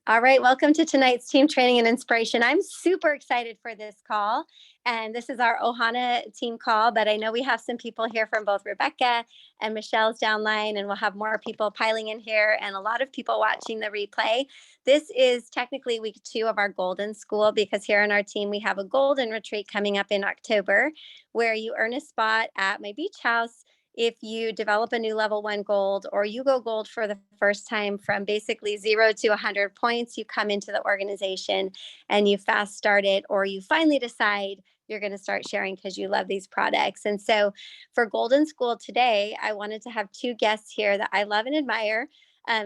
All right, welcome to tonight's team training and inspiration. I'm super excited for this call. And this is our Ohana team call, but I know we have some people here from both Rebecca and Michelle's downline, and we'll have more people piling in here and a lot of people watching the replay. This is technically week 2 of our Golden School, because here on our team, we have a Golden Retreat coming up in October where you earn a spot at my beach house if you develop a new level 1 gold, or you go gold for the first time. From basically 0 to 100 points, you come into the organization and you fast start it, or you finally decide you're going to start sharing because you love these products. And so for Golden School today, I wanted to have 2 guests here that I love and admire,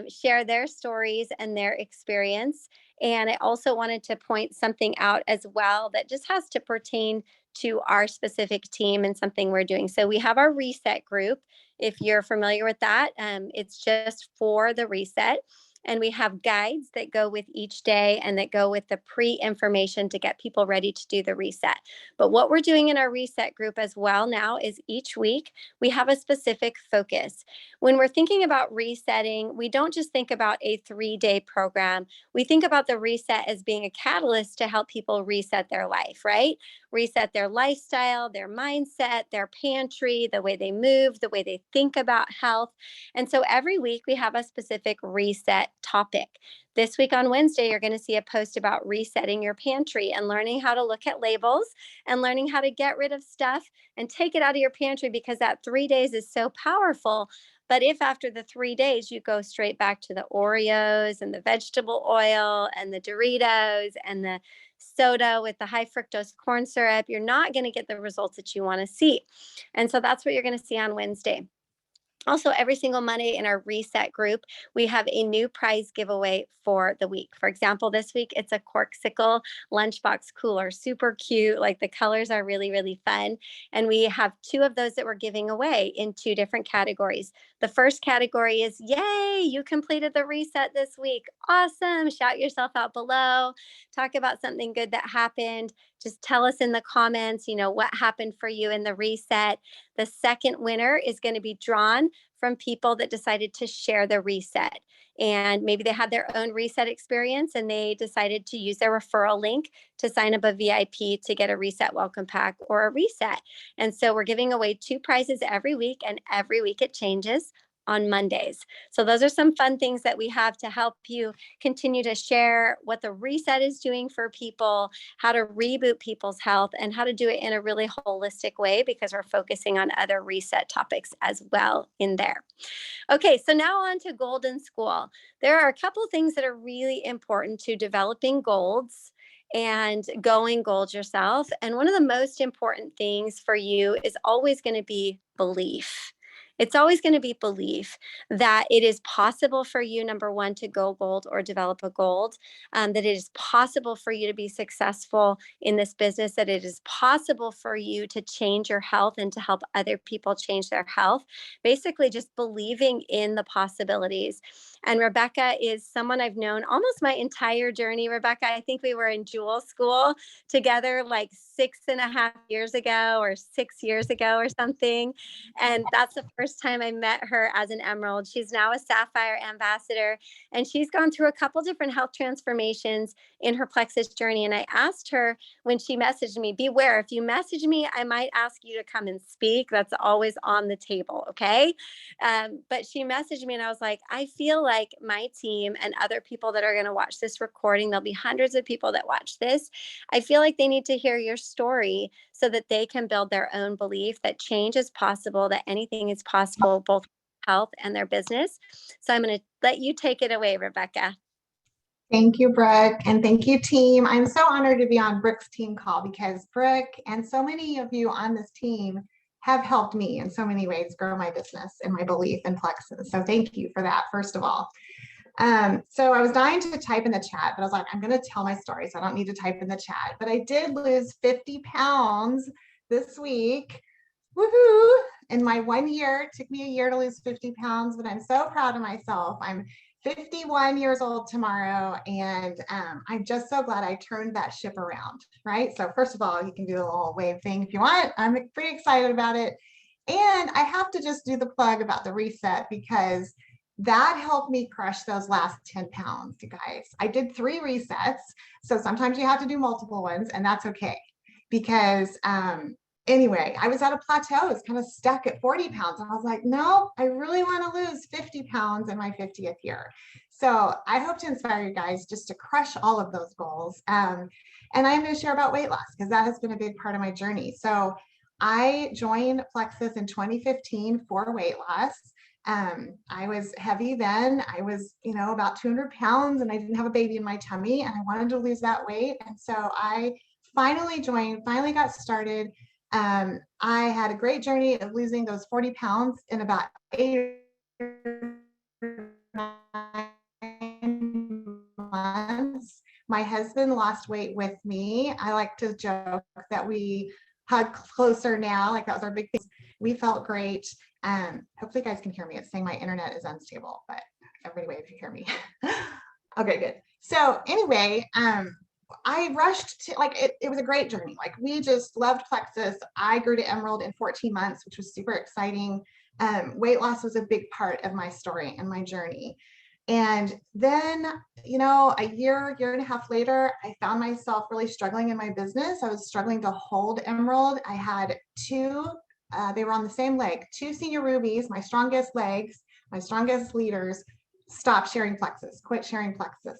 share their stories and their experience. And I also wanted to point something out as well that just has to pertain to our specific team and something we're doing. So we have our reset group. If you're familiar with that, it's just for the reset. And we have guides that go with each day and that go with the pre-information to get people ready to do the reset. But what we're doing in our reset group as well now is each week we have a specific focus. When we're thinking about resetting, we don't just think about a 3-day program. We think about the reset as being a catalyst to help people reset their life, right? Reset their lifestyle, their mindset, their pantry, the way they move, the way they think about health. And so every week we have a specific reset topic. This week on Wednesday, you're going to see a post about resetting your pantry and learning how to look at labels and learning how to get rid of stuff and take it out of your pantry, because that 3 days is so powerful. But if after the 3 days you go straight back to the Oreos and the vegetable oil and the Doritos and the soda with the high fructose corn syrup, you're not going to get the results that you want to see. And so that's what you're going to see on Wednesday. Also, every single Monday in our reset group, we have a new prize giveaway for the week. For example, this week, it's a Corksicle lunchbox cooler, super cute. Like, the colors are really, really fun. And we have 2 of those that we're giving away in 2 different categories. The first category is, yay, you completed the reset this week. Awesome. Shout yourself out below. Talk about something good that happened. Just tell us in the comments, what happened for you in the reset. The second winner is going to be drawn from people that decided to share the reset. And maybe they had their own reset experience and they decided to use their referral link to sign up a VIP to get a reset welcome pack or a reset. And so we're giving away 2 prizes every week, and every week it changes on Mondays. So those are some fun things that we have to help you continue to share what the reset is doing for people, how to reboot people's health, and how to do it in a really holistic way, because we're focusing on other reset topics as well in there. Okay, so now on to Golden School. There are a couple of things that are really important to developing golds and going gold yourself. And one of the most important things for you is always going to be belief. It's always going to be belief that it is possible for you, number one, to go gold or develop a gold, that it is possible for you to be successful in this business, that it is possible for you to change your health and to help other people change their health. Basically, just believing in the possibilities. And Rebecca is someone I've known almost my entire journey. Rebecca, I think we were in Jewel School together like 6.5 years ago or 6 years ago or something. And that's the first time I met her as an emerald. She's now a sapphire ambassador, and she's gone through a couple different health transformations in her plexus journey. And I asked her when she messaged me, beware, if you message me, I might ask you to come and speak. That's always on the table, okay? But she messaged me and I was like, I feel like my team and other people that are going to watch this recording, there'll be hundreds of people that watch this. I feel like they need to hear your story so that they can build their own belief that change is possible, that anything is possible, both health and their business. So I'm going to let you take it away, Rebecca. Thank you, Brooke, and thank you, team. I'm so honored to be on Brooke's team call, because Brooke and so many of you on this team have helped me in so many ways grow my business and my belief in plexus. So thank you for that, first of all. So I was dying to type in the chat, but I was like, I'm going to tell my story, so I don't need to type in the chat. But I did lose 50 pounds this week. Woohoo! In my 1 year, it took me a year to lose 50 pounds, but I'm so proud of myself. I'm 51 years old tomorrow, and I'm just so glad I turned that ship around, right? So first of all, you can do the little wave thing if you want. I'm pretty excited about it. And I have to just do the plug about the reset, because that helped me crush those last 10 pounds, you guys. I did 3 resets. So sometimes you have to do multiple ones, and that's okay. Because anyway, I was at a plateau. I was kind of stuck at 40 pounds. And I was like, no, I really want to lose 50 pounds in my 50th year. So I hope to inspire you guys just to crush all of those goals. And I'm going to share about weight loss because that has been a big part of my journey. So I joined Plexus in 2015 for weight loss. I was heavy then. I was, about 200 pounds, and I didn't have a baby in my tummy, and I wanted to lose that weight. And so I finally joined, finally got started. I had a great journey of losing those 40 pounds in about 8 or 9 months. My husband lost weight with me. I like to joke that we hug closer now. Like that was our big thing. We felt great. Hopefully you guys can hear me. It's saying my internet is unstable, but everybody wave if you hear me. Okay, good. So anyway, I rushed to, it was a great journey. Like we just loved Plexus. I grew to Emerald in 14 months, which was super exciting. Weight loss was a big part of my story and my journey. And then, a year and a half later, I found myself really struggling in my business. I was struggling to hold Emerald. I had 2, they were on the same leg, 2 senior rubies, my strongest legs, my strongest leaders, stopped sharing Plexus, quit sharing Plexus.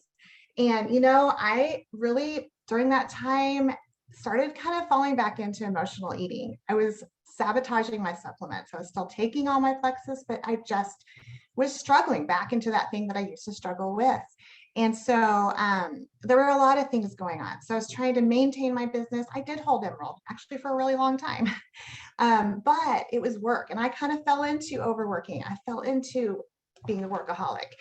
And, I really, during that time, started kind of falling back into emotional eating. I was sabotaging my supplements. I was still taking all my Plexus, but I just was struggling back into that thing that I used to struggle with. And so there were a lot of things going on. So I was trying to maintain my business. I did hold Emerald actually for a really long time, but it was work. And I kind of fell into overworking. I fell into being a workaholic,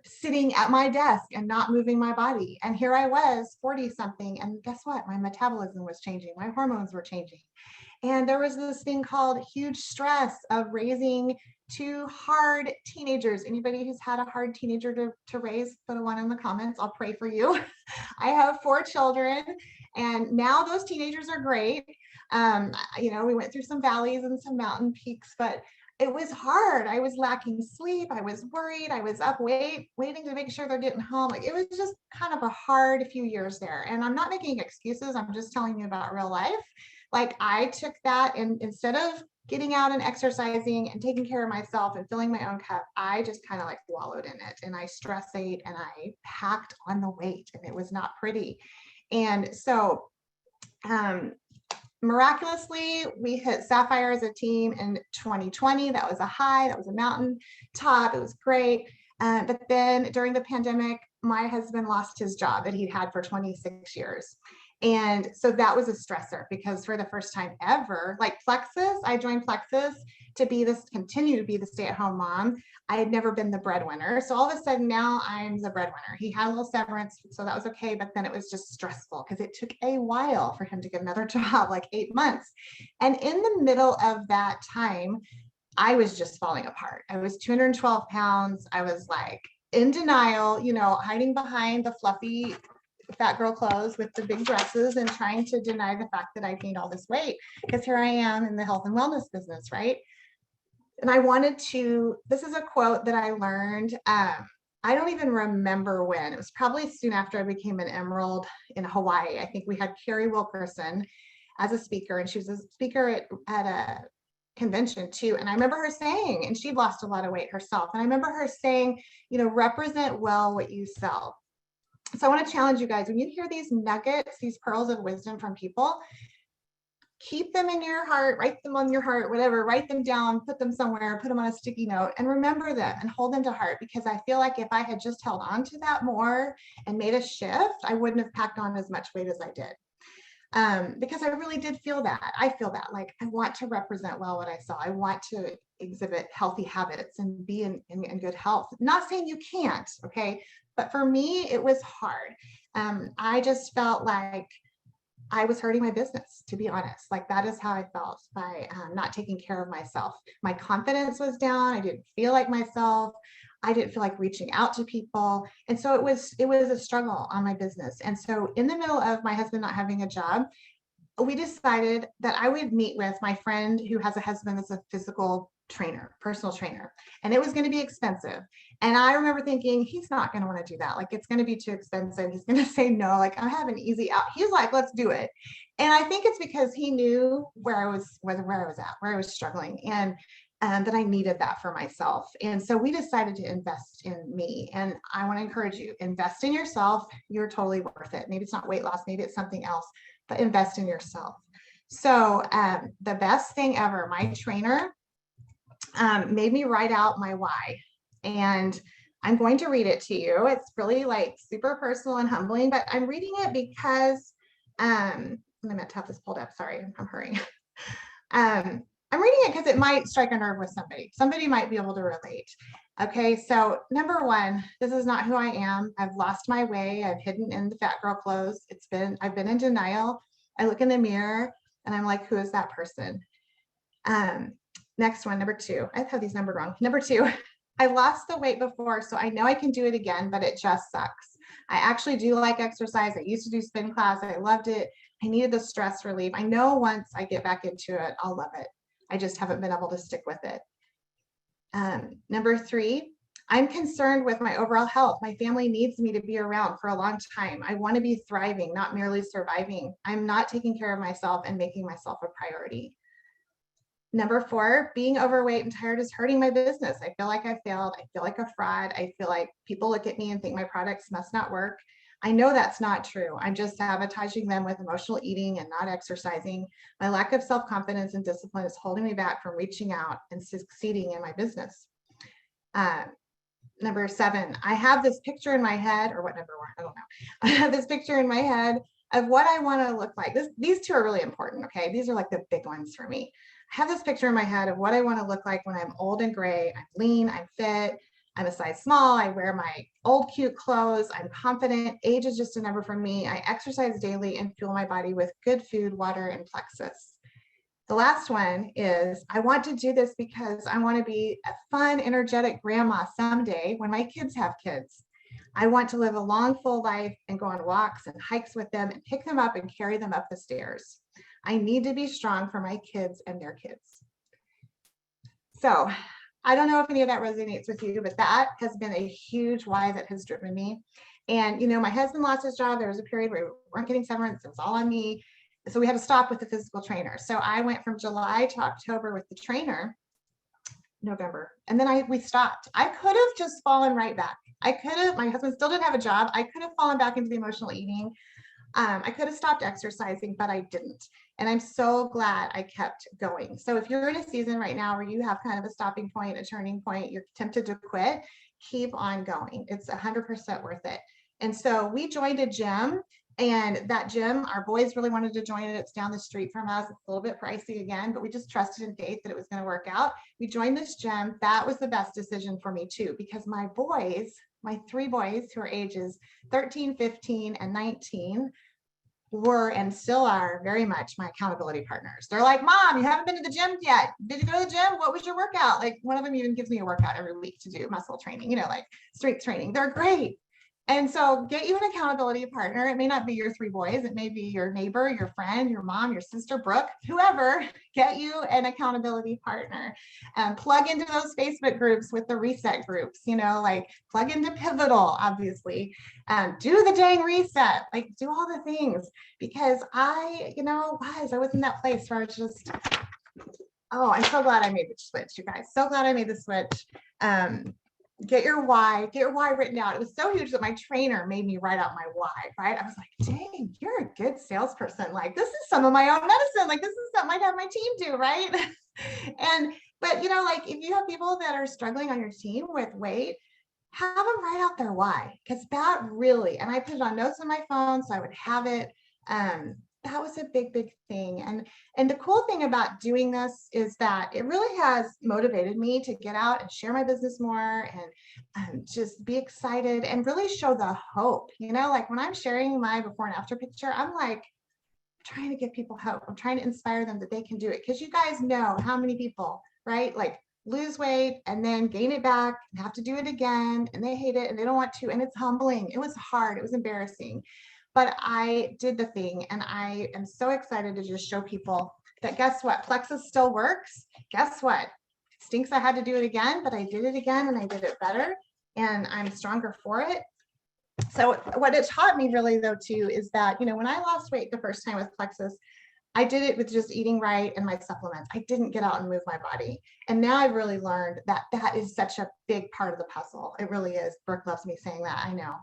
sitting at my desk and not moving my body. And here I was 40 something. And guess what? My metabolism was changing. My hormones were changing. And there was this thing called huge stress of raising 2 hard teenagers. Anybody who's had a hard teenager to raise, put a 1 in the comments. I'll pray for you. I have 4 children, and now those teenagers are great. We went through some valleys and some mountain peaks, but it was hard. I was lacking sleep. I was worried. I was up waiting to make sure they're getting home. Like it was just kind of a hard few years there. And I'm not making excuses. I'm just telling you about real life. Like I took that, and instead of getting out and exercising and taking care of myself and filling my own cup, I just kind of wallowed in it, and I stress ate and I packed on the weight, and it was not pretty. And so miraculously, we hit Sapphire as a team in 2020. That was a high, that was a mountain top. It was great. But then during the pandemic, my husband lost his job that he'd had for 26 years. And so that was a stressor because for the first time ever, Plexus, I joined Plexus to continue to be the stay-at-home mom. I had never been the breadwinner. So all of a sudden now I'm the breadwinner. He had a little severance, so that was okay. But then it was just stressful because it took a while for him to get another job, 8 months. And in the middle of that time, I was just falling apart. I was 212 pounds. I was in denial, hiding behind the fluffy fat girl clothes with the big dresses and trying to deny the fact that I gained all this weight because here I am in the health and wellness business, right? And I wanted to, this is a quote that I learned. I don't even remember when. It was probably soon after I became an Emerald in Hawaii. I think we had Carrie Wilkerson as a speaker, and she was a speaker at a convention too. And I remember her saying, and she'd lost a lot of weight herself. And I remember her saying, represent well what you sell. So I want to challenge you guys, when you hear these nuggets, these pearls of wisdom from people, keep them in your heart, write them on your heart, whatever, write them down, put them somewhere, put them on a sticky note, and remember them and hold them to heart. Because I feel like if I had just held on to that more and made a shift, I wouldn't have packed on as much weight as I did. Because I really did feel that. I feel that I want to represent well what I saw. I want to exhibit healthy habits and be in good health. Not saying you can't, okay? But for me, it was hard. I just felt like I was hurting my business, to be honest. That is how I felt by not taking care of myself. My confidence was down. I didn't feel like myself. I didn't feel like reaching out to people. And so it was a struggle on my business. And so in the middle of my husband not having a job, we decided that I would meet with my friend who has a husband that's a physical trainer, personal trainer, and it was going to be expensive. And I remember thinking, he's not going to want to do that. Like, it's going to be too expensive. He's going to say no. Like, I have an easy out. He's like, let's do it. And I think it's because he knew where I was, where I was at, where I was struggling, and that I needed that for myself. And so we decided to invest in me. And I want to encourage you, invest in yourself. You're totally worth it. Maybe it's not weight loss, maybe it's something else, but invest in yourself. So the best thing ever, my trainer made me write out my why. And I'm going to read it to you. It's really like super personal and humbling, but I'm reading it because I meant to have this pulled up. Sorry, I'm hurrying. I'm reading it because it might strike a nerve with somebody. Somebody might be able to relate. Okay, so number one, this is not who I am. I've lost my way. I've hidden in the fat girl clothes. I've been in denial. I look in the mirror and I'm like, who is that person? Next one, number two. I have these numbered wrong. Number two, I lost the weight before, so I know I can do it again, but it just sucks. I actually do like exercise. I used to do spin class. I loved it. I needed the stress relief. I know once I get back into it, I'll love it. I just haven't been able to stick with it. Number three, I'm concerned with my overall health. My family needs me to be around for a long time. I want to be thriving, not merely surviving. I'm not taking care of myself and making myself a priority. Number four, being overweight and tired is hurting my business. I feel like I failed. I feel like a fraud. I feel like people look at me and think my products must not work. I know that's not true. I'm just sabotaging them with emotional eating and not exercising. My lack of self-confidence and discipline is holding me back from reaching out and succeeding in my business. Number seven, I have this picture in my head, or what number one, I don't know. I have this picture in my head of what I want to look like. These two are really important, okay? These are like the big ones for me. I have this picture in my head of what I want to look like when I'm old and gray. I'm lean, I'm fit, I'm a size small, I wear my old cute clothes, I'm confident, age is just a number for me. I exercise daily and fuel my body with good food, water, and plexus. The last one is, I want to do this because I want to be a fun, energetic grandma someday when my kids have kids. I want to live a long, full life and go on walks and hikes with them and pick them up and carry them up the stairs. I need to be strong for my kids and their kids. So I don't know if any of that resonates with you, but that has been a huge why that has driven me. And, you know, my husband lost his job. There was a period where we weren't getting severance. It was all on me. So we had to stop with the physical trainer. So I went from July to October with the trainer, November, and then we stopped. I could have just fallen right back. My husband still didn't have a job. I could have fallen back into the emotional eating. I could have stopped exercising, but I didn't. And I'm so glad I kept going. So if you're in a season right now where you have kind of a stopping point, a turning point, you're tempted to quit, keep on going. It's 100% worth it. And so we joined a gym, and that gym, our boys really wanted to join it. It's down the street from us. It's a little bit pricey again, but we just trusted in faith that it was going to work out. We joined this gym. That was the best decision for me too, because my three boys who are ages 13, 15, and 19 were and still are very much my accountability partners. They're like, Mom, you haven't been to the gym yet. Did you go to the gym? What was your workout? Like, one of them even gives me a workout every week to do muscle training, like strength training. They're great. And so get you an accountability partner. It may not be your three boys. It may be your neighbor, your friend, your mom, your sister, Brooke, whoever. Get you an accountability partner. Plug into those Facebook groups with the reset groups, like plug into Pivotal, obviously. Do the dang reset, like do all the things. Because I was in that place where I was just, I'm so glad I made the switch, you guys. So glad I made the switch. Get your why written out. It was so huge that my trainer made me write out my why, right? I was like, dang, you're a good salesperson. Like, this is some of my own medicine. Like, this is something I'd have my team do, right? But like if you have people that are struggling on your team with weight, have them write out their why, because that really, and I put it on notes on my phone so I would have it. That was a big thing. And the cool thing about doing this is that it really has motivated me to get out and share my business more and just be excited and really show the hope. Like when I'm sharing my before and after picture, I'm like trying to give people hope. I'm trying to inspire them that they can do it. Because you guys know how many people, right? Like lose weight and then gain it back and have to do it again, and they hate it and they don't want to, and it's humbling. It was hard. It was embarrassing. but I did the thing, and I am so excited to just show people that guess what? Plexus still works. Guess what? Stinks I had to do it again, but I did it again and I did it better, and I'm stronger for it. So what it taught me really though too is that, when I lost weight the first time with Plexus, I did it with just eating right and my supplements. I didn't get out and move my body. And now I've really learned that that is such a big part of the puzzle. It really is. Brooke loves me saying that. I know.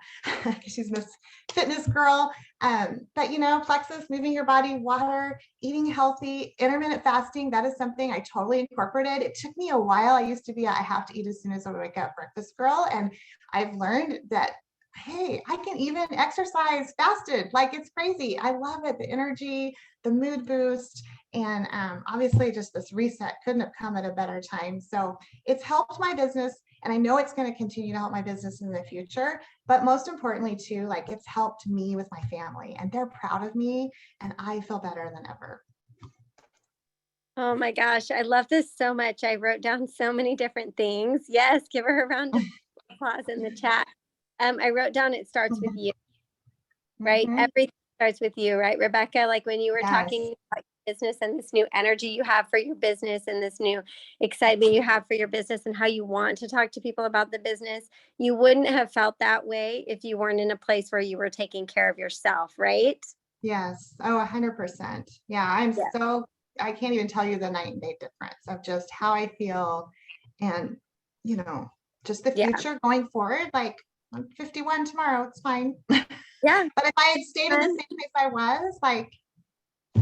She's Miss Fitness Girl. But Plexus, moving your body, water, eating healthy, intermittent fasting, that is something I totally incorporated. It took me a while. I used to be, I have to eat as soon as I wake up breakfast girl. And I've learned that, hey, I can even exercise fasted. Like, it's crazy. I love it. The energy, the mood boost, and obviously just this reset couldn't have come at a better time. So it's helped my business, and I know it's going to continue to help my business in the future. But most importantly too, like, it's helped me with my family, and they're proud of me, and I feel better than ever. Oh my gosh, I love this so much. I wrote down so many different things. Yes, give her a round of applause in the chat. I wrote down, it starts with you, right? Mhm. Everything starts with you, right, Rebecca? Like when you were Yes. talking about your business and this new energy you have for your business and this new excitement you have for your business and how you want to talk to people about the business, you wouldn't have felt that way if you weren't in a place where you were taking care of yourself, right? Yes. Oh, 100%. Yeah, Yeah. I can't even tell you the night and day difference of just how I feel, and, just the Yeah. future going forward. Like, I'm 51 tomorrow, it's fine. Yeah. But if I had stayed in the same place I was, like,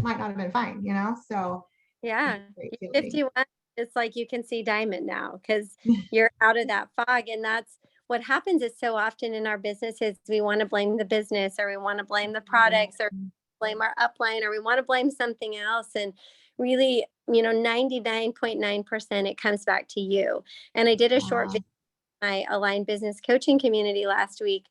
might not have been fine, So Yeah. it's a great You're feeling. 51. It's like you can see diamond now because you're out of that fog. And that's what happens is so often in our businesses, we want to blame the business, or we want to blame the products, or blame our upline, or we want to blame something else. And really, 99.9%, it comes back to you. And I did a short Wow. video in my aligned business coaching community last week,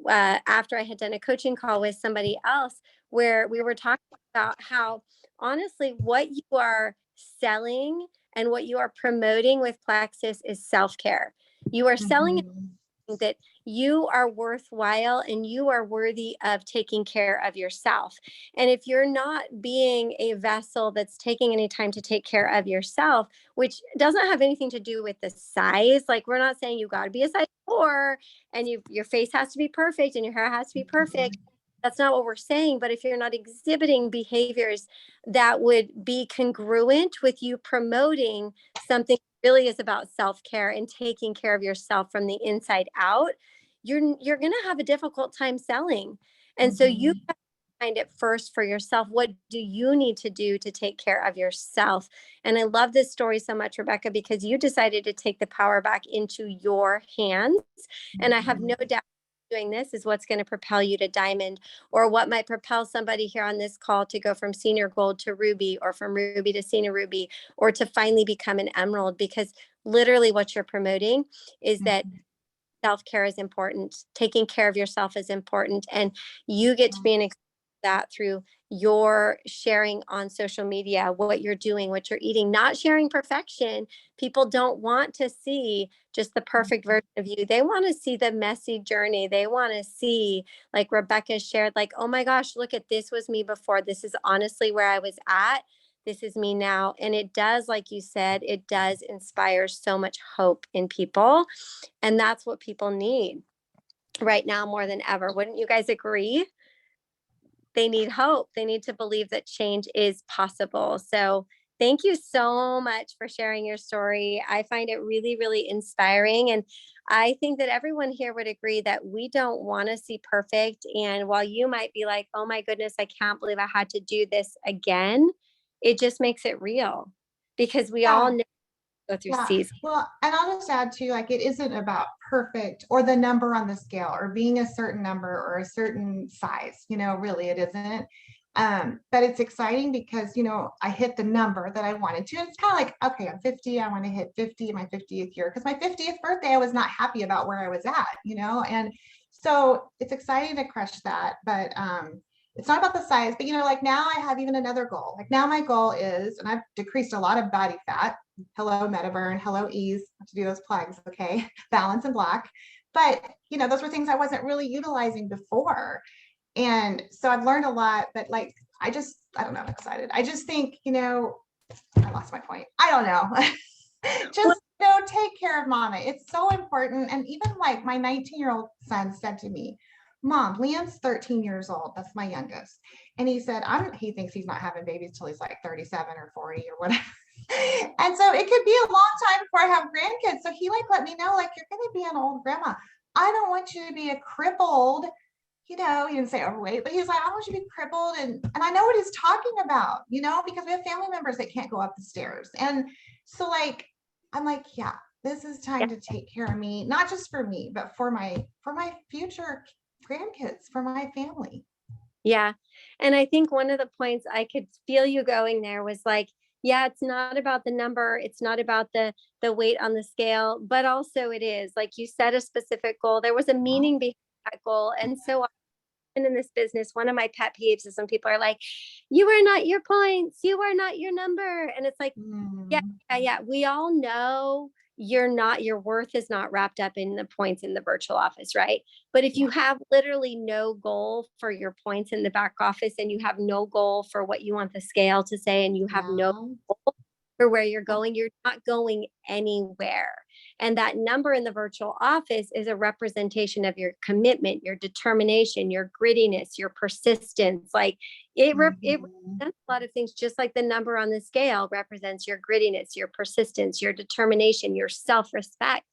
after I had done a coaching call with somebody else, where we were talking about how honestly what you are selling and what you are promoting with Plexus is self-care. You are selling Mhm. that you are worthwhile and you are worthy of taking care of yourself. And if you're not being a vessel that's taking any time to take care of yourself, which doesn't have anything to do with the size, like we're not saying you got to be a size 4 and your face has to be perfect and your hair has to be perfect. That's not what we're saying. But if you're not exhibiting behaviors that would be congruent with you promoting something really is about self-care and taking care of yourself from the inside out, you're going to have a difficult time selling. And so you have to find it first for yourself. What do you need to do to take care of yourself? And I love this story so much, Rebecca, because you decided to take the power back into your hands. And I have no doubt doing this is what's going to propel you to diamond, or what might propel somebody here on this call to go from senior gold to ruby, or from ruby to senior ruby, or to finally become an emerald. Because literally what you're promoting is that self-care is important, taking care of yourself is important, and you get to be an example of that through your sharing on social media, what you're doing, what you're eating, not sharing perfection. People don't want to see just the perfect version of you. They want to see the messy journey. They want to see, like Rebecca shared, like, oh my gosh, look at this was me before. This is honestly where I was at. This is me now. And it does, like you said, it does inspire so much hope in people. And that's what people need right now more than ever. Wouldn't you guys agree? They need hope. They need to believe that change is possible. So thank you so much for sharing your story. I find it really, really inspiring. And I think that everyone here would agree that we don't want to see perfect. And while you might be like, oh my goodness, I can't believe I had to do this again, it just makes it real, because we all Yeah. know go through Yeah. seasons. Well, and I'll just add too, like, it isn't about perfect or the number on the scale or being a certain number or a certain size, really it isn't. But it's exciting because, I hit the number that I wanted to. And it's kind of like, okay, I'm 50, I want to hit 50 in my 50th year. Because my 50th birthday, I was not happy about where I was at, and so it's exciting to crush that. But it's not about the size, but like now I have even another goal. Like now my goal is, and I've decreased a lot of body fat. Hello, Metaburn. Hello, Ease. I have to do those plugs. Okay. Balance and Black. But, those were things I wasn't really utilizing before. And so I've learned a lot, but like, I don't know, I'm excited. I just think, I lost my point. I don't know. Just, take care of mama. It's so important. And even like my 19-year-old son said to me, Mom, Leon's 13 years old. That's my youngest. And he said, he thinks he's not having babies till he's like 37 or 40 or whatever. And so it could be a long time before I have grandkids. So he like let me know, like, you're going to be an old grandma. I don't want you to be a crippled, he didn't say overweight, but he's like, I want you to be crippled. And I know what he's talking about, because we have family members that can't go up the stairs. And so like, I'm like, yeah, this is time to take care of me, not just for me, but for my future grandkids, for my family. Yeah. And I think one of the points I could feel you going there was like, yeah, it's not about the number. It's not about the weight on the scale, but also it is like you set a specific goal. There was a meaning behind that goal. And so in this business, one of my pet peeves is when people are like, you are not your points, you are not your number. And it's like, yeah. We all know your worth is not wrapped up in the points in the virtual office, right? But if you have literally no goal for your points in the back office, and you have no goal for what you want the scale to say, and you have no goal for where you're not going anywhere. And that number in the virtual office is a representation of your commitment, your determination, your grittiness, your persistence. Like it represents a lot of things, just like the number on the scale represents your grittiness, your persistence, your determination, your self-respect.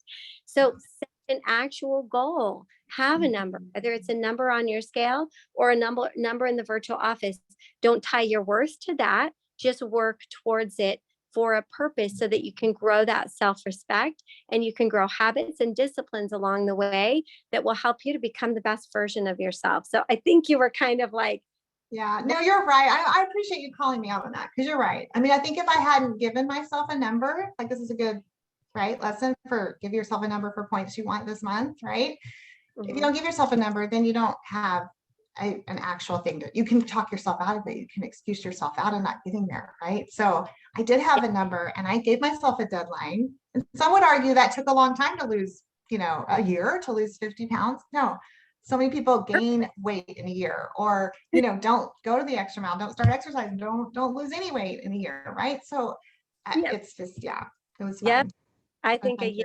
So set an actual goal, have a number, whether it's a number on your scale or a number in the virtual office. Don't tie your worth to that. Just work towards it for a purpose so that you can grow that self-respect, and you can grow habits and disciplines along the way that will help you to become the best version of yourself. So I think you were kind of like, yeah, no, you're right. I appreciate you calling me out on that, because you're right. I mean, I think if I hadn't given myself a number, like this is a good, lesson for give yourself a number for points you want this month, right? If you don't give yourself a number, then you don't have an actual thing that you can talk yourself out of it. You can excuse yourself out of not getting there, right? So I did have a number, and I gave myself a deadline. And some would argue that took a long time to lose, a year to lose 50 pounds. No, so many people gain weight in a year, or, don't go to the extra mile, don't start exercising, don't lose any weight in a year, right? So it's just, it was fun. I think a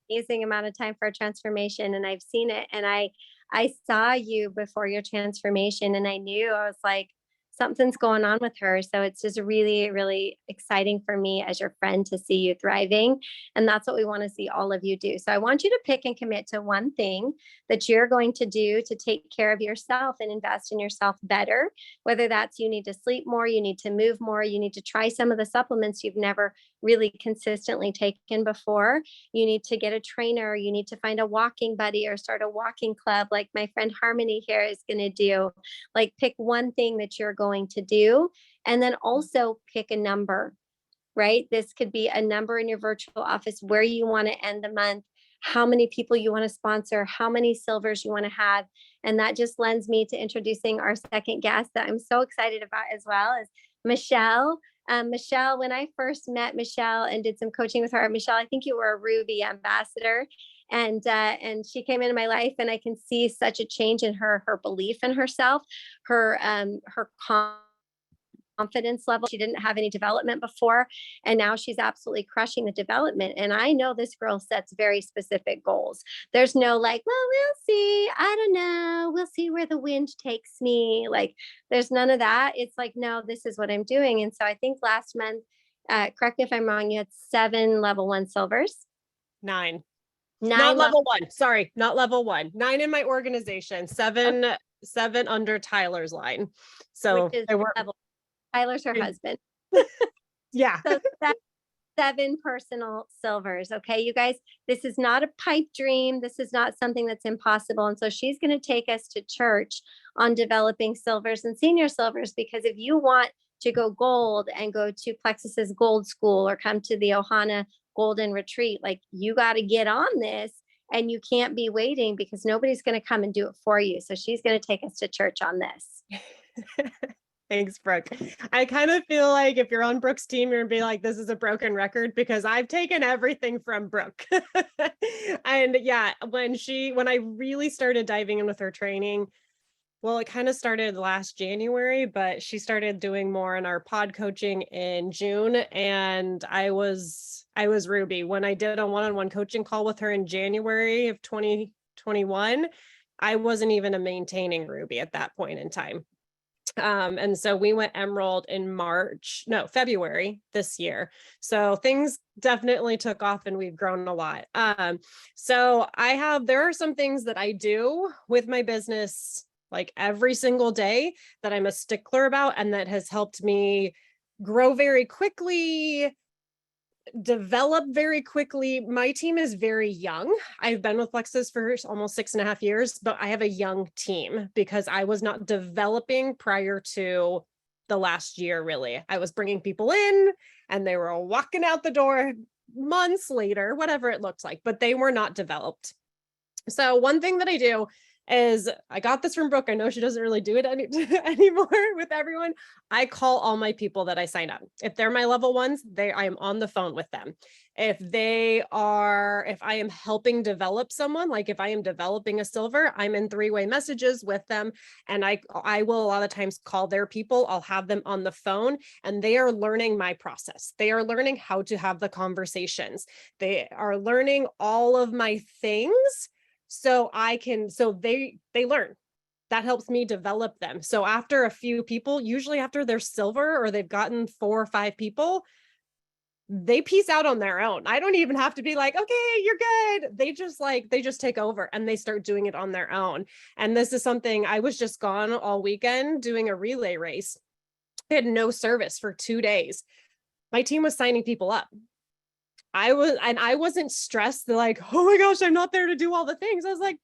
amazing amount of time for a transformation, and I've seen it, and I saw you before your transformation, and I knew, I was like, something's going on with her. So it's just really, really exciting for me as your friend to see you thriving. And that's what we want to see all of you do. So I want you to pick and commit to one thing that you're going to do to take care of yourself and invest in yourself better. Whether that's you need to sleep more, you need to move more, you need to try some of the supplements you've never really consistently taken before. You need to get a trainer, you need to find a walking buddy or start a walking club like my friend Harmony here is going to do. Like pick one thing that you're going to do, and then also pick a number, right? This could be a number in your virtual office, where you want to end the month, how many people you want to sponsor, how many silvers you want to have. And that just lends me to introducing our second guest that I'm so excited about as well, is Michelle. Michelle, when I first met Michelle and did some coaching with her, Michelle, I think you were a Ruby ambassador, and she came into my life, and I can see such a change in her belief in herself, her confidence level. She didn't have any development before, and now she's absolutely crushing the development. And I know this girl sets very specific goals. There's no like, well, we'll see, I don't know, we'll see where the wind takes me. Like there's none of that. It's like, no, this is what I'm doing. And so I think last month, correct me if I'm wrong, you had 7 level 1 silvers. 9. Not level 1. Sorry, not level 1. 9 in my organization. 7 under Tyler's line. So which is Tyler's her husband. Yeah. So that's 7 personal silvers. Okay, you guys, this is not a pipe dream. This is not something that's impossible. And so she's going to take us to church on developing silvers and senior silvers, because if you want to go gold and go to Plexus's Gold School or come to the Ohana Golden Retreat, like you got to get on this, and you can't be waiting, because nobody's going to come and do it for you. So she's going to take us to church on this. Thanks, Brooke. I kind of feel like if you're on Brooke's team, you're gonna be like, this is a broken record, because I've taken everything from Brooke. And yeah, when I really started diving in with her training, Well, it kind of started last January, but she started doing more in our pod coaching in June. And I was Ruby. When I did a one-on-one coaching call with her in January of 2021, I wasn't even a maintaining Ruby at that point in time. And so we went Emerald in February this year. So things definitely took off and we've grown a lot. So there are some things that I do with my business like every single day that I'm a stickler about, and that has helped me grow very quickly, develop very quickly. My team is very young. I've been with Plexus for almost 6.5 years, but I have a young team because I was not developing prior to the last year, really. I was bringing people in and they were walking out the door months later, whatever it looked like, but they were not developed. So one thing that I do is, I got this from Brooke. I know she doesn't really do it anymore with everyone. I call all my people that I sign up. If they're my level ones, I am on the phone with them. If I am helping develop someone, like if I am developing a silver, I'm in 3-way messages with them. And I will a lot of times call their people. I'll have them on the phone and they are learning my process. They are learning how to have the conversations. They are learning all of my things. So they learn. That helps me develop them. So after a few people, usually after they're silver or they've gotten 4 or 5 people, they peace out on their own. I don't even have to be like, okay, you're good. They just take over and they start doing it on their own. And this is something, I was just gone all weekend doing a relay race. I had no service for 2 days. My team was signing people up. I wasn't stressed like, oh my gosh, I'm not there to do all the things. I was like,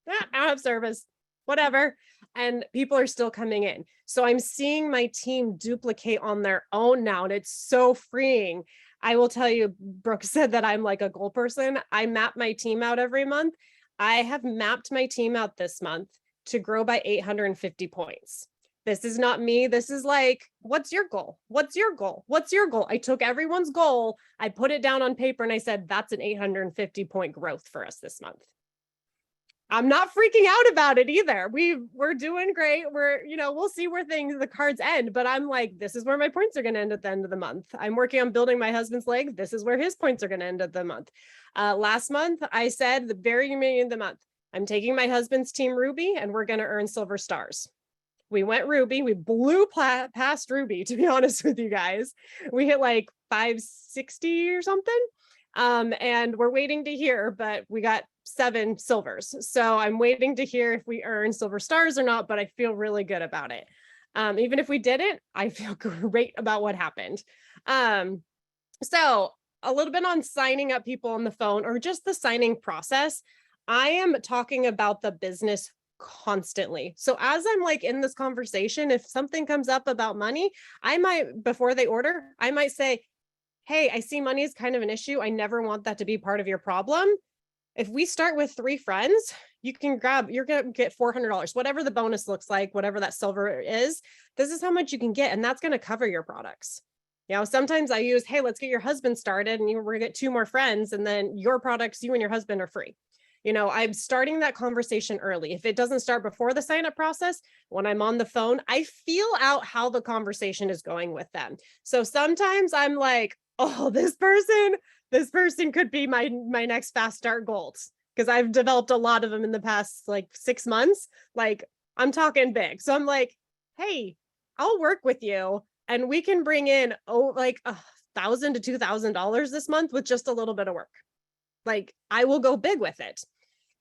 I don't have service, whatever. And people are still coming in. So I'm seeing my team duplicate on their own now. And it's so freeing. I will tell you, Brooke said that I'm like a goal person. I map my team out every month. I have mapped my team out this month to grow by 850 points. This is not me. This is like, what's your goal? What's your goal? What's your goal? I took everyone's goal. I put it down on paper and I said, that's an 850 point growth for us this month. I'm not freaking out about it either. We're doing great. We'll see where the cards end, but I'm like, this is where my points are going to end at the end of the month. I'm working on building my husband's leg. This is where his points are going to end at the month. Last month, I said the very beginning of the month, I'm taking my husband's team Ruby and we're going to earn silver stars. We went Ruby. We blew past Ruby, to be honest with you guys. We hit like 560 or something. And we're waiting to hear, but we got 7 silvers. So I'm waiting to hear if we earn silver stars or not, but I feel really good about it. Even if we didn't, I feel great about what happened. So a little bit on signing up people on the phone or just the signing process. I am talking about the business constantly. So as I'm like in this conversation, if something comes up about money, I might, before they order, I might say, hey, I see money is kind of an issue. I never want that to be part of your problem. If we start with 3 friends, you're going to get $400, whatever the bonus looks like, whatever that silver is, this is how much you can get. And that's going to cover your products. Sometimes I use, hey, let's get your husband started and we're going to get 2 more friends. And then your products, you and your husband are free. I'm starting that conversation early. If it doesn't start before the sign-up process, when I'm on the phone, I feel out how the conversation is going with them. So sometimes I'm like, oh, this person could be my next fast start goals, because I've developed a lot of them in the past like 6 months. Like, I'm talking big. So I'm like, hey, I'll work with you and we can bring in like $1,000 to $2,000 this month with just a little bit of work. Like, I will go big with it.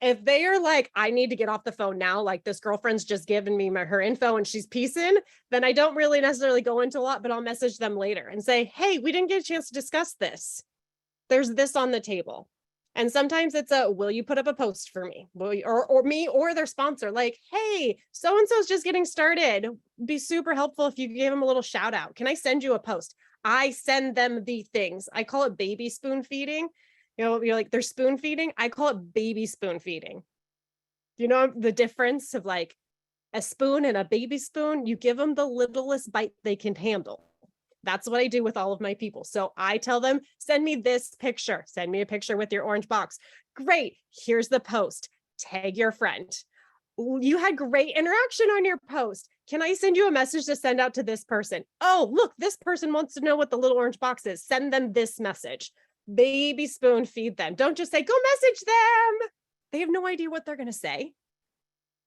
If they are like, I need to get off the phone now, like this girlfriend's just given me her info and she's piecing, then I don't really necessarily go into a lot, but I'll message them later and say, hey, we didn't get a chance to discuss this. There's this on the table. And sometimes it's will you put up a post for me? Will you, or me or their sponsor, like, hey, so-and-so's just getting started. It'd be super helpful if you gave them a little shout out. Can I send you a post? I send them the things. I call it baby spoon feeding. You're like, they're spoon feeding. I call it baby spoon feeding. You know the difference of like a spoon and a baby spoon? You give them the littlest bite they can handle. That's what I do with all of my people. So I tell them, send me this picture. Send me a picture with your orange box. Great. Here's the post. Tag your friend. you had great interaction on your post. Can I send you a message to send out to this person? Oh, look, this person wants to know what the little orange box is. Send them this message. Baby spoon feed them. Don't just say, go message them. They have no idea what they're going to say.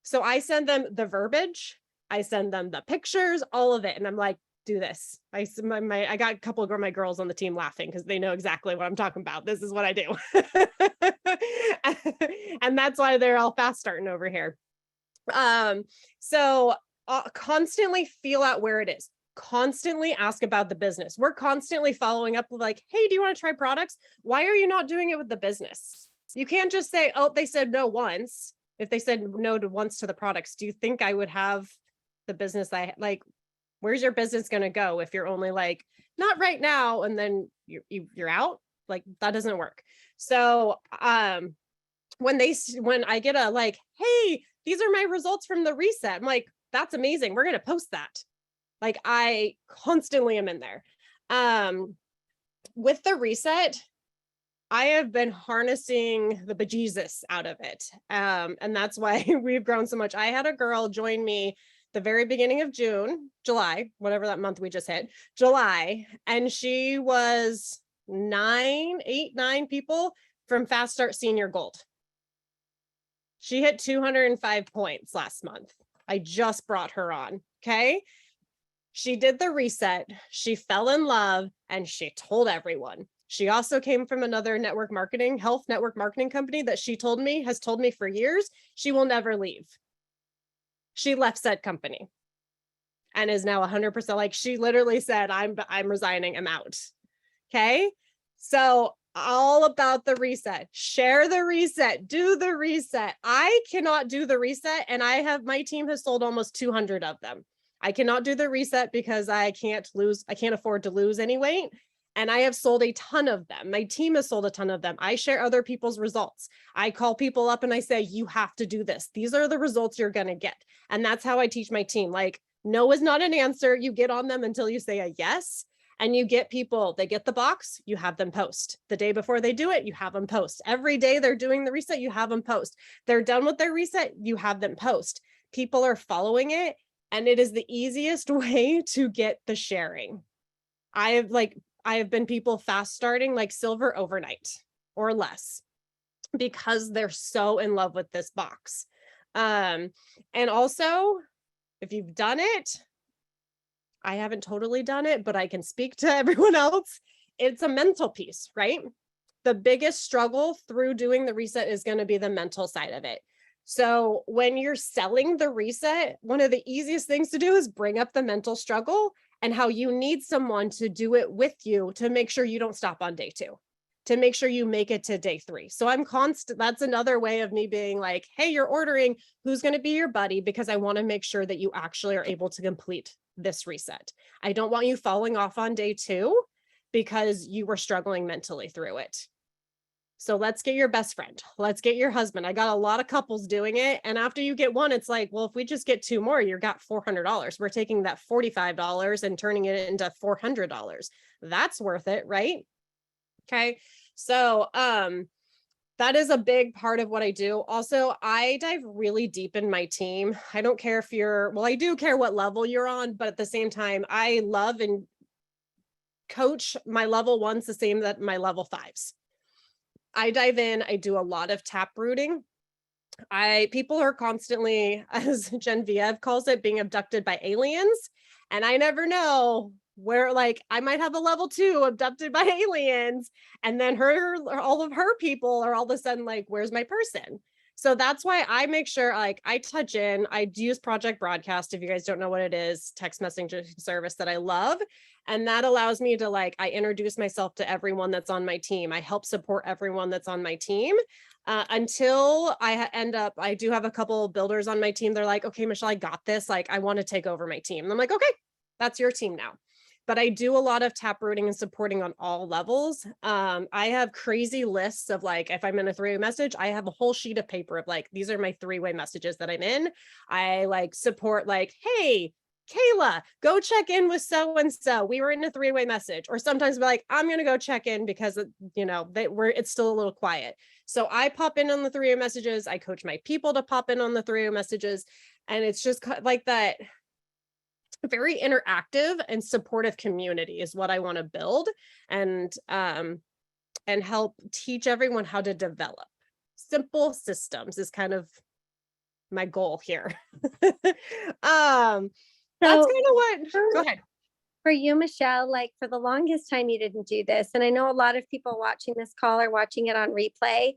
So I send them the verbiage. I send them the pictures, all of it. And I'm like, do this. I got a couple of my girls on the team laughing because they know exactly what I'm talking about. This is what I do. And that's why they're all fast starting over here. So constantly feel out where it is. Constantly ask about the business. We're constantly following up with like, hey, do you want to try products? Why are you not doing it with the business? You can't just say, oh, they said no once. If they said no to once to the products, do you think I would have the business like, where's your business going to go if you're only like, not right now, and then you're out? Like, that doesn't work. So when I get a like, hey, these are my results from the reset, I'm like, that's amazing, we're going to post that. Like, I constantly am in there. With the reset, I have been harnessing the bejesus out of it. And that's why we've grown so much. I had a girl join me the very beginning of July, whatever that month we just hit, July. And she was 9 people from Fast Start Senior Gold. She hit 205 points last month. I just brought her on. Okay. She did the reset. She fell in love and she told everyone. She also came from another health network marketing company that has told me for years, she will never leave. She left said company and is now 100%. Like, she literally said, I'm resigning, I'm out. Okay. So all about the reset, share the reset, do the reset. I cannot do the reset. And my team has sold almost 200 of them. I cannot do the reset because I can't afford to lose any weight. And I have sold a ton of them. My team has sold a ton of them. I share other people's results. I call people up and I say, you have to do this. These are the results you're going to get. And that's how I teach my team. Like, no is not an answer. You get on them until you say a yes. And you get people, they get the box, you have them post. The day before they do it, you have them post. Every day they're doing the reset, you have them post. They're done with their reset, you have them post. People are following it. And it is the easiest way to get the sharing. I have been people fast starting like silver overnight or less because they're so in love with this box. And also, if you've done it, I haven't totally done it, but I can speak to everyone else. It's a mental piece, right? The biggest struggle through doing the reset is going to be the mental side of it. So when you're selling the reset, one of the easiest things to do is bring up the mental struggle and how you need someone to do it with you to make sure you don't stop on day 2, to make sure you make it to day 3. So I'm constant. That's another way of me being like, hey, you're ordering, who's going to be your buddy? Because I want to make sure that you actually are able to complete this reset. I don't want you falling off on day 2 because you were struggling mentally through it. So let's get your best friend. Let's get your husband. I got a lot of couples doing it. And after you get one, it's like, well, if we just get 2 more, you got $400. We're taking that $45 and turning it into $400. That's worth it, right? Okay. So, that is a big part of what I do. Also, I dive really deep in my team. I don't care if I do care what level you're on, but at the same time, I love and coach my level 1s the same that my level 5s. I dive in, I do a lot of tap rooting. People are constantly, as Genevieve calls it, being abducted by aliens. And I never know where, like, I might have a level 2 abducted by aliens. And then all of her people are all of a sudden like, where's my person? So that's why I make sure, like, I touch in. I use Project Broadcast. If you guys don't know what it is, text messaging service that I love. And that allows me to, like, I introduce myself to everyone that's on my team. I help support everyone that's on my team until I do have a couple of builders on my team. They're like, okay, Michelle, I got this. Like, I want to take over my team. And I'm like, okay, that's your team now. But I do a lot of tap rooting and supporting on all levels. I have crazy lists of, like, if I'm in a 3-way message, I have a whole sheet of paper of, like, these are my 3-way messages that I'm in. I, like, support, like, hey, Kayla, go check in with so-and-so. We were in a 3-way message. Or sometimes be like, I'm going to go check in because, you know, it's still a little quiet. So I pop in on the 3 messages. I coach my people to pop in on the 3 messages. And it's just like that very interactive and supportive community is what I want to build, and help teach everyone how to develop simple systems is kind of my goal here. That's So kind of what, go ahead. for you, Michelle, like for the longest time, you didn't do this. And I know a lot of people watching this call or watching it on replay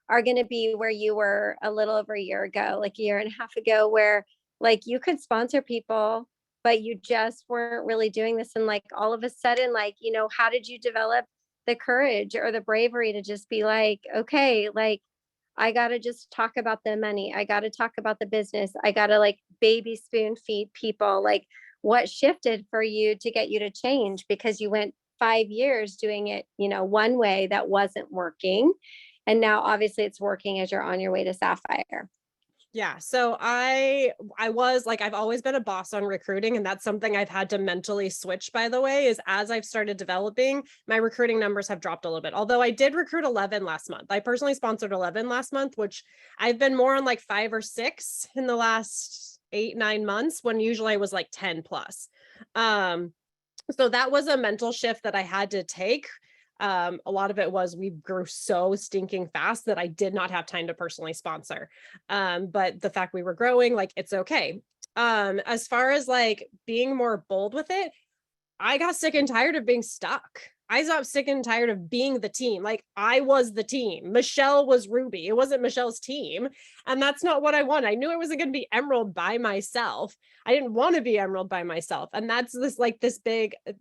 are going to be where you were a little over a year ago, like a year and a half ago, where like you could sponsor people, but you just weren't really doing this. And like all of a sudden, like, you know, how did you develop the courage or the bravery to just be like, okay, like I got to just talk about the money. I got to talk about the business. I got to like baby spoon feed people. Like, what shifted for you to get you to change? Because you went 5 years doing it, you know, one way that wasn't working. And now obviously it's working as you're on your way to Sapphire. Yeah. So I was like, I've always been a boss on recruiting, and that's something I've had to mentally switch, by the way, is as I've started developing, my recruiting numbers have dropped a little bit. Although I did recruit 11 last month. I personally sponsored 11 last month, which I've been more on like 5 or 6 in the last 8-9 months, when usually I was like 10 plus. So that was a mental shift that I had to take. A lot of it was we grew so stinking fast that I did not have time to personally sponsor. But the fact we were growing, like, it's okay. As far as like being more bold with it, I got sick and tired of being stuck. I got sick and tired of being the team. Like, I was the team. Michelle was Ruby. It wasn't Michelle's team. And that's not what I wanted. I knew I wasn't going to be Emerald by myself. I didn't want to be Emerald by myself. And that's this big, it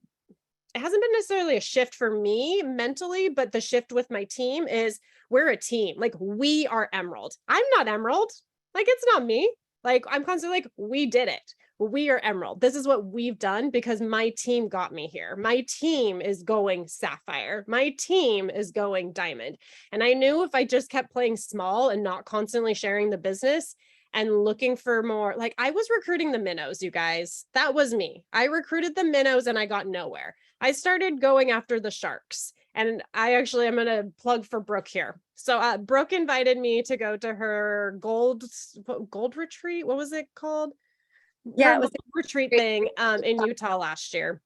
hasn't been necessarily a shift for me mentally, but the shift with my team is we're a team. Like, we are Emerald. I'm not Emerald. Like, it's not me. Like, I'm constantly like, we did it. We are Emerald. This is what we've done because my team got me here. My team is going Sapphire. My team is going Diamond. And I knew if I just kept playing small and not constantly sharing the business and looking for more, like, I was recruiting the minnows, you guys. That was me. I recruited the minnows and I got nowhere. I started going after the sharks. And I'm going to plug for Brooke here. So Brooke invited me to go to her gold retreat. What was it called? Yeah, Her it was retreat thing in Utah last year.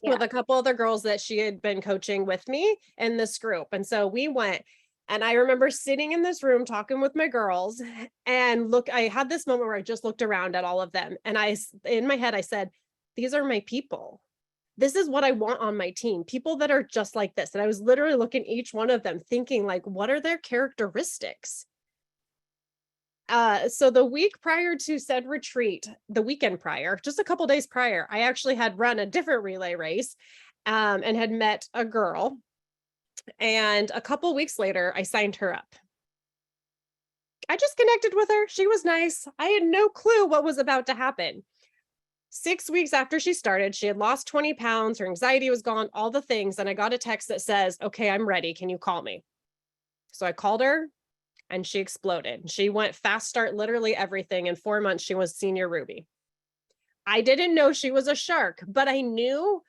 Yeah. With a couple other girls that she had been coaching with me in this group. And so we went, and I remember sitting in this room talking with my girls, and I had this moment where I just looked around at all of them. And in my head, I said, these are my people. This is what I want on my team. People that are just like this. And I was literally looking at each one of them thinking, like, what are their characteristics? So the week prior to said retreat, the weekend prior, just a couple days prior, I actually had run a different relay race and had met a girl. And a couple weeks later, I signed her up. I just connected with her. She was nice. I had no clue what was about to happen. 6 weeks after she started, she had lost 20 pounds. Her anxiety was gone, all the things. And I got a text that says, okay, I'm ready. Can you call me? So I called her. And she exploded. She went fast start, literally everything. In 4 months, she was senior Ruby. I didn't know she was a shark, but I knew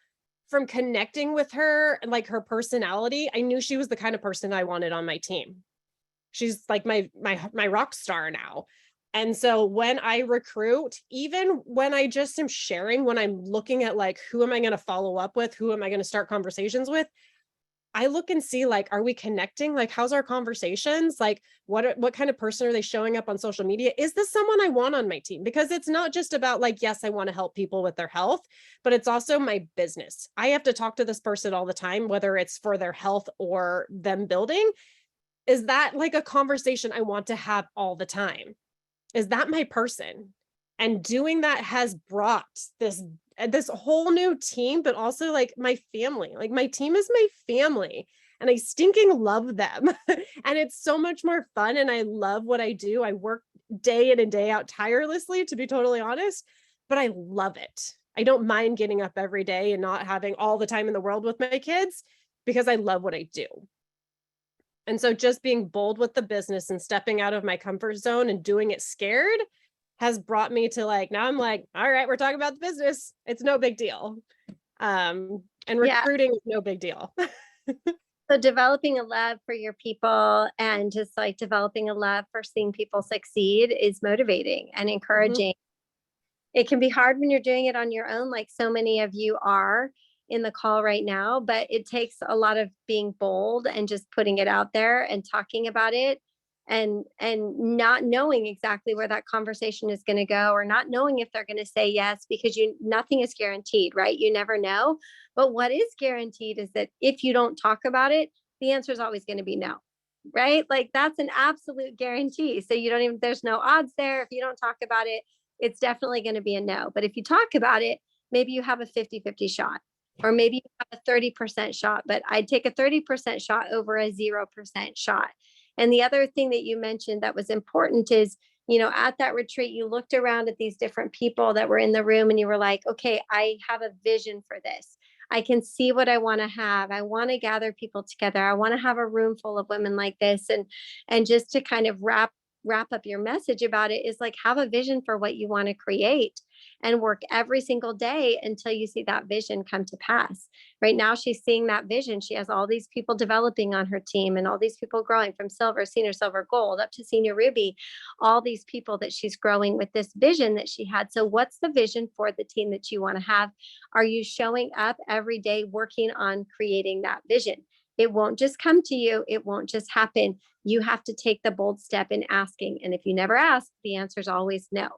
from connecting with her and like her personality, I knew she was the kind of person I wanted on my team. She's like my rock star now. And so when I recruit, even when I just am sharing, when I'm looking at like, who am I going to follow up with? Who am I going to start conversations with? I look and see, like, are we connecting? Like, how's our conversations? Like, what kind of person are they showing up on social media? Is this someone I want on my team? Because it's not just about like, yes, I want to help people with their health, but it's also my business. I have to talk to this person all the time, whether it's for their health or them building. Is that like a conversation I want to have all the time? Is that my person? And doing that has brought this whole new team, but also like my family. Like, my team is my family and I stinking love them. And it's so much more fun. And I love what I do. I work day in and day out tirelessly, to be totally honest, but I love it. I don't mind getting up every day and not having all the time in the world with my kids because I love what I do. And so just being bold with the business and stepping out of my comfort zone and doing it scared has brought me to like, now I'm like, all right, we're talking about the business. It's no big deal. And recruiting is no big deal. So developing a love for your people and just like developing a love for seeing people succeed is motivating and encouraging. It can be hard when you're doing it on your own, like so many of you are in the call right now, but it takes a lot of being bold and just putting it out there and talking about it and not knowing exactly where that conversation is going to go, or not knowing if they're going to say yes, because nothing is guaranteed, right? You never know. But what is guaranteed is that if you don't talk about it, the answer is always going to be no. Right? Like that's an absolute guarantee. So there's no odds there. If you don't talk about it, it's definitely going to be a no. But if you talk about it, maybe you have a 50-50 shot, or maybe you have a 30% shot, but I'd take a 30% shot over a 0% shot. And the other thing that you mentioned that was important is, at that retreat, you looked around at these different people that were in the room and you were like, okay, I have a vision for this. I can see what I want to have. I want to gather people together. I want to have a room full of women like this. And just to kind of wrap up your message about it is like, have a vision for what you want to create and work every single day until you see that vision come to pass. Right now, she's seeing that vision. She has all these people developing on her team and all these people growing from silver, senior silver, gold up to senior ruby, all these people that she's growing with this vision that she had. So what's the vision for the team that you want to have? Are you showing up every day working on creating that vision? It won't just come to you. It won't just happen. You have to take the bold step in asking. And if you never ask, the answer is always no.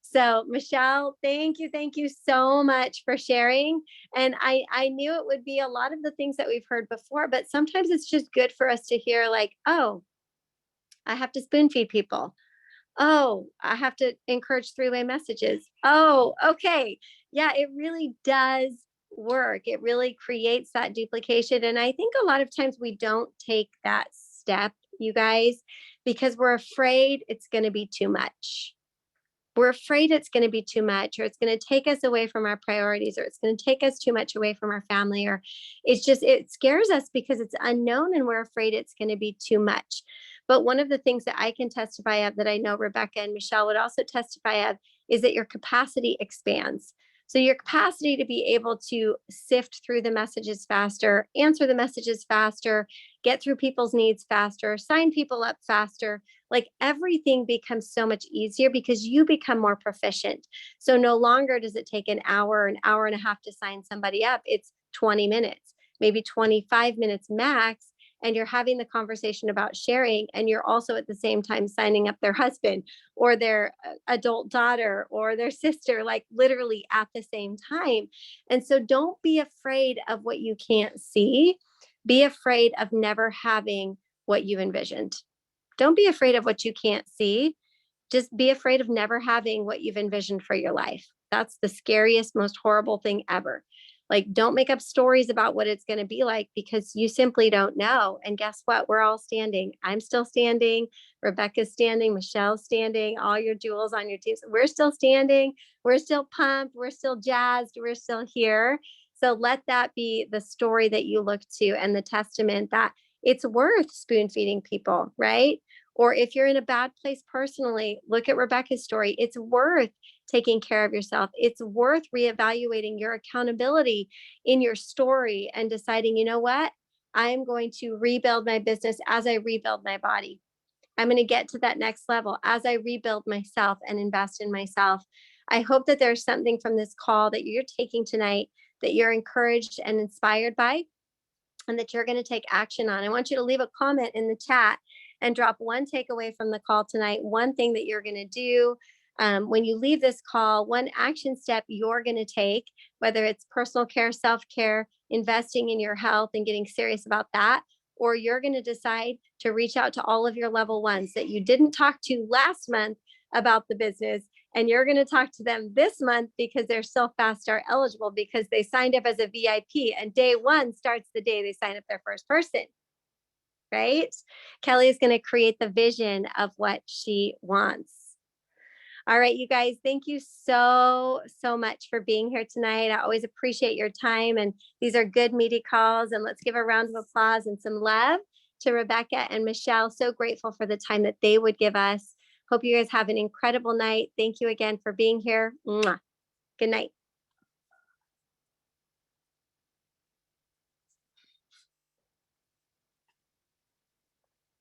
So Michelle, thank you so much for sharing. And I knew it would be a lot of the things that we've heard before, but sometimes it's just good for us to hear like, oh, I have to spoon feed people. Oh, I have to encourage three-way messages. Oh, okay. Yeah, it really does work. It really creates that duplication. And I think a lot of times we don't take that step, you guys, because we're afraid it's going to be too much. We're afraid it's going to be too much, or it's going to take us away from our priorities, or it's going to take us too much away from our family, or it scares us because it's unknown and we're afraid it's going to be too much. But one of the things that I can testify of, that I know Rebecca and Michelle would also testify of, is that your capacity expands. So your capacity to be able to sift through the messages faster, answer the messages faster, get through people's needs faster, sign people up faster, like everything becomes so much easier because you become more proficient. So no longer does it take an hour and a half to sign somebody up. It's 20 minutes, maybe 25 minutes max. And you're having the conversation about sharing, and you're also at the same time signing up their husband or their adult daughter or their sister, like literally at the same time. And so don't be afraid of what you can't see. Be afraid of never having what you envisioned. Don't be afraid of what you can't see. Just be afraid of never having what you've envisioned for your life. That's the scariest, most horrible thing ever. Like, don't make up stories about what it's going to be like, because you simply don't know. And guess what? We're all standing. I'm still standing. Rebecca's standing. Michelle's standing. All your jewels on your teams. We're still standing. We're still pumped. We're still jazzed. We're still here. So let that be the story that you look to, and the testament that it's worth spoon feeding people, right? Or if you're in a bad place personally, look at Rebecca's story. It's worth taking care of yourself. It's worth reevaluating your accountability in your story and deciding, you know what? I am going to rebuild my business as I rebuild my body. I'm going to get to that next level as I rebuild myself and invest in myself. I hope that there's something from this call that you're taking tonight that you're encouraged and inspired by, and that you're going to take action on. I want you to leave a comment in the chat and drop one takeaway from the call tonight, one thing that you're going to do when you leave this call, one action step you're going to take, whether it's personal care, self-care, investing in your health and getting serious about that, or you're going to decide to reach out to all of your level ones that you didn't talk to last month about the business, and you're going to talk to them this month because they're still fast start eligible because they signed up as a VIP, and day one starts the day they sign up their first person. Right? Kelly is going to create the vision of what she wants. All right, you guys, thank you so much for being here tonight. I always appreciate your time, and these are good, meaty calls. And let's give a round of applause and some love to Rebecca and Michelle. So grateful for the time that they would give us. Hope you guys have an incredible night. Thank you again for being here. Mwah. Good night.